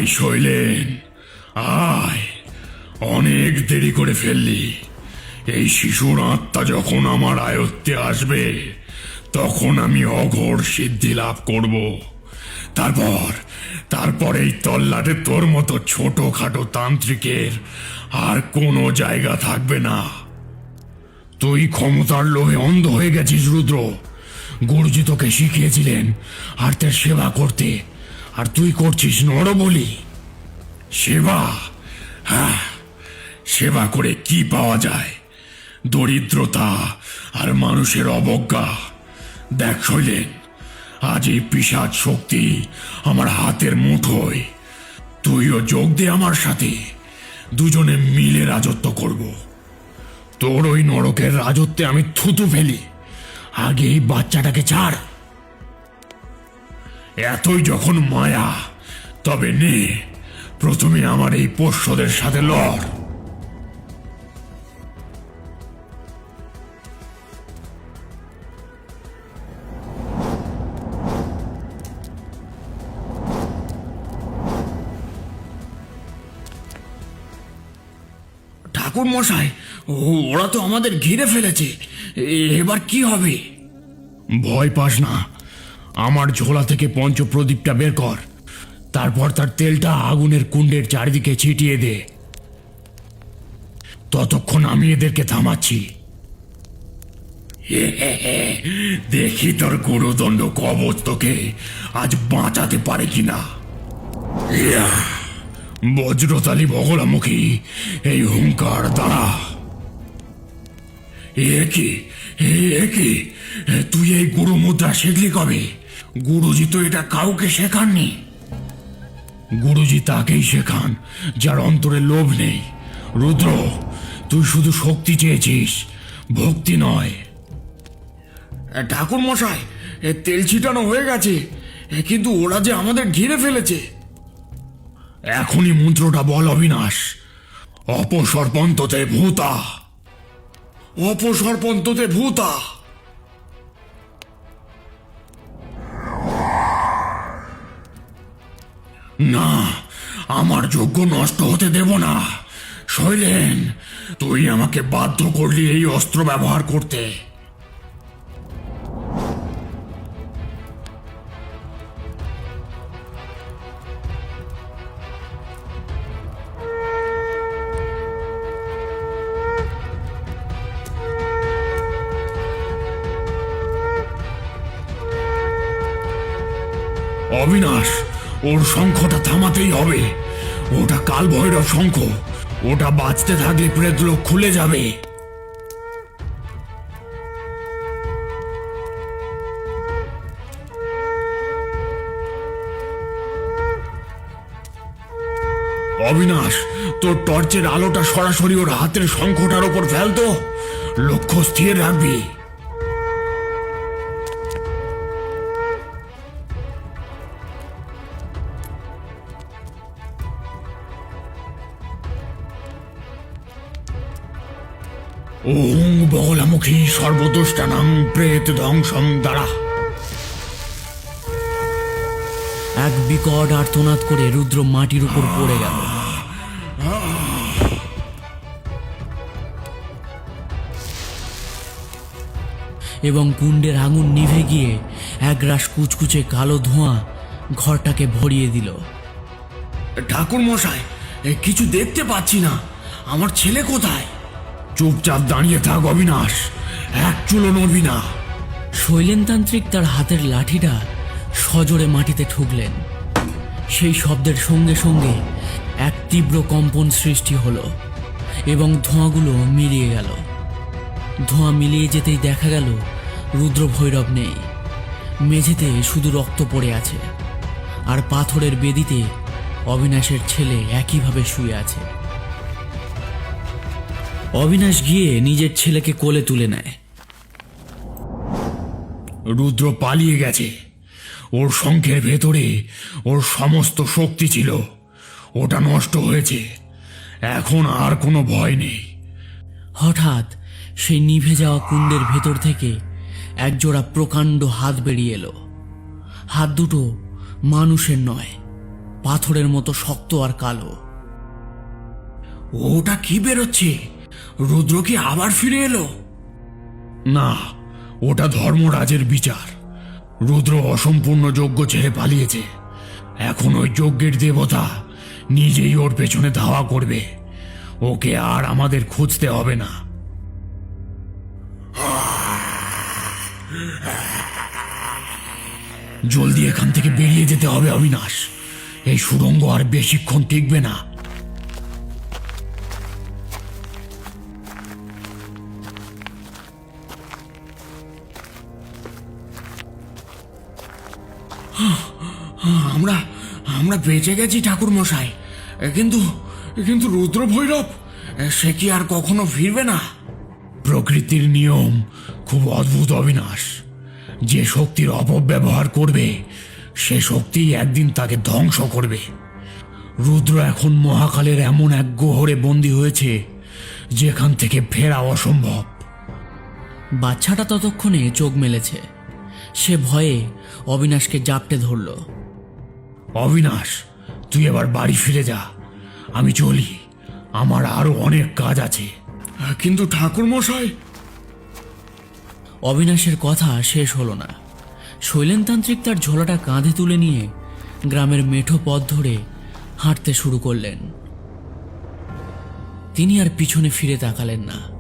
আয় শৈলেন, আয়। অনেক দেরি করে ফেললি। এই শিশুর আত্মা যখন আমার আয়ত্তে আসবে তখন আমি অঘোর সিদ্ধি লাভ করব। তারপর এই তল্লাটে তোর মতো ছোটখাটো তান্ত্রিকের আর কোনো জায়গা থাকবে না। তুই ক্ষমতার লোভে অন্ধ হয়ে গেছিস রুদ্র। গুরুজি তোকে শিখিয়েছিলেন আর্তের সেবা করতে, আর তুই করছিস নরবলি। সেবা? হ্যাঁ, সেবা করে কি পাওয়া যায়? দরিদ্রতা আর মানুষের অবজ্ঞা। দেখ শৈলেন, আজ এই পিশাচ শক্তি আমার হাতের মুঠোয়। তুইও যোগ দে আমার সাথে, দুজনে মিলে রাজত্ব করব। তোর ওই নরকের রাজত্বে আমি থুতু ফেলি। আগে এই বাচ্চাটাকে ছাড়। এতই যখন মায়া, তবে নে, প্রথমে আমার এই পোষ্যদের সাথে লড়। ঠাকুর মশাই, ওরা তো আমাদের ঘিরে ফেলেছে। এবার কি হবে? ভয় পাস না। আমার ঝোলা থেকে পঞ্চপ্রদীপটা বের কর। তারপর তার তেলটা আগুনের কুণ্ডের চারিদিকে ছিটিয়ে দে। ততক্ষণ আমি এদেরকে থামাচ্ছি। দেখি তোর গুরুদণ্ড কবচ তোকে আজ বাঁচাতে পারে কিনা। বজ্রতালি বগলামুখী, এই হুঙ্কার দ্বারা। এ কি তুই এই গুরু মুদ্রা শিখলি কবে? গুরুজি তো এটা কাউকে শেখাননি। গুরুজি তাকেই শেখান যার অন্তরে লোভ নেই। রুদ্র, তুই শুধু শক্তি চেয়েছিস, ভক্তি নয়। ঠাকুর মশাই, তেল ছিটানো হয়ে গেছে, কিন্তু ওরা যে আমাদের ঘিরে ফেলেছে। এখনই মন্ত্রটা বল অবিনাশ। অপসর্পন্ততে ভূতা। অপসর্পন্ততে ভূতা। না, আমার যজ্ঞ নষ্ট হতে দেব না। শৈলেন, তুই আমাকে বাধ্য করলি এই অস্ত্র ব্যবহার করতে। অবিনাশ, ওর শঙ্খটা থামাতেই হবে। ওটা কাল ভৈরব শঙ্খ। ওটা বাঁচতে থাকলে প্রেতলোক খুলে যাবে। অবিনাশ, তোর টর্চের আলোটা সরাসরি ওর হাতের শঙ্খটার ওপর ফেলতো। লক্ষ্য স্থির রাখবি। ওং বগলামুখী সর্বদোষ্টানাং প্রেত ধ্বংসম দ্বারা। এক বিকট আর্তনাদ করে রুদ্র মাটির উপর পড়ে গেল। এবং কুণ্ডের আগুন নিভে গিয়ে একরাশ কুচকুচে কালো ধোঁয়া ঘরটাকে ভরিয়ে দিল। ঠাকুর মশাই, কিছু দেখতে পাচ্ছি না। আমার ছেলে কোথায়? চুপচাপ দাঁড়িয়ে থাক অবিনাশ, এক চুলো নড়বি না। শৈলেনতান্ত্রিক তার হাতের লাঠিটা সজোরে মাটিতে ঠুকলেন। সেই শব্দের সঙ্গে সঙ্গে এক তীব্র কম্পন সৃষ্টি হলো এবং ধোঁয়াগুলো মিলিয়ে গেল। ধোঁয়া মিলিয়ে যেতেই দেখা গেল রুদ্র ভৈরব নেই। মেঝেতে শুধু রক্ত পড়ে আছে, আর পাথরের বেদিতে অবিনাশের ছেলে একইভাবে শুয়ে আছে। অবিনাশ গিয়ে নিজের ছেলেকে কোলে তুলে নেয়। রুদ্র পালিয়ে গেছে। ওর শঙ্খের ভেতরে ওর সমস্ত শক্তি ছিল, ওটা নষ্ট হয়েছে। এখন আর কোনো ভয় নেই। হঠাৎ সেই নিভে যাওয়া কুণ্ডের ভেতর থেকে একজোড়া প্রকাণ্ড হাত বেরিয়ে এলো। হাত দুটো মানুষের নয়, পাথরের মতো শক্ত আর কালো। ওটা কি বেরোচ্ছে? রুদ্র কি আবার ফিরে এলো? না, ওটা ধর্মরাজের বিচার। রুদ্র অসম্পূর্ণ যজ্ঞ ছেড়ে পালিয়েছে। এখন ওই যজ্ঞের দেবতা নিজেই ওর পেছনে ধাওয়া করবে। ওকে আর আমাদের খুঁজতে হবে না। জলদি এখান থেকে বেরিয়ে যেতে হবে অবিনাশ। এই সুড়ঙ্গ আর বেশিক্ষণ টিকবে না। আমরা আমরা বেঁচে গেছি ঠাকুর মশাই। কিন্তু কিন্তু রুদ্র ভৈরব সে কি আর কখনো ফিরবে না? প্রকৃতির নিয়ম খুব অদ্ভুত অবিনাশ। যে শক্তির অপব্যবহার করবে সে শক্তি একদিন তাকে ধ্বংস করবে। রুদ্র এখন মহাকালের এমন এক গহ্বরে বন্দী হয়েছে যেখান থেকে ফেরা অসম্ভব। বাচ্চাটা ততক্ষণে চোখ মেলেছে। সে ভয়ে অবিনাশকে জাপটে ধরল। অবিনাশ, তুই এবার বাড়ি ফিরে যা। আমি চলি, আমার আরো অনেক কাজ আছে। কিন্তু ঠাকুর মশাই। অবিনাশের কথা শেষ হলো না। শৈলেনতান্ত্রিক তার ঝোলাটা কাঁধে তুলে নিয়ে গ্রামের মেঠো পথ ধরে হাঁটতে শুরু করলেন। তিনি আর পিছনে ফিরে তাকালেন না।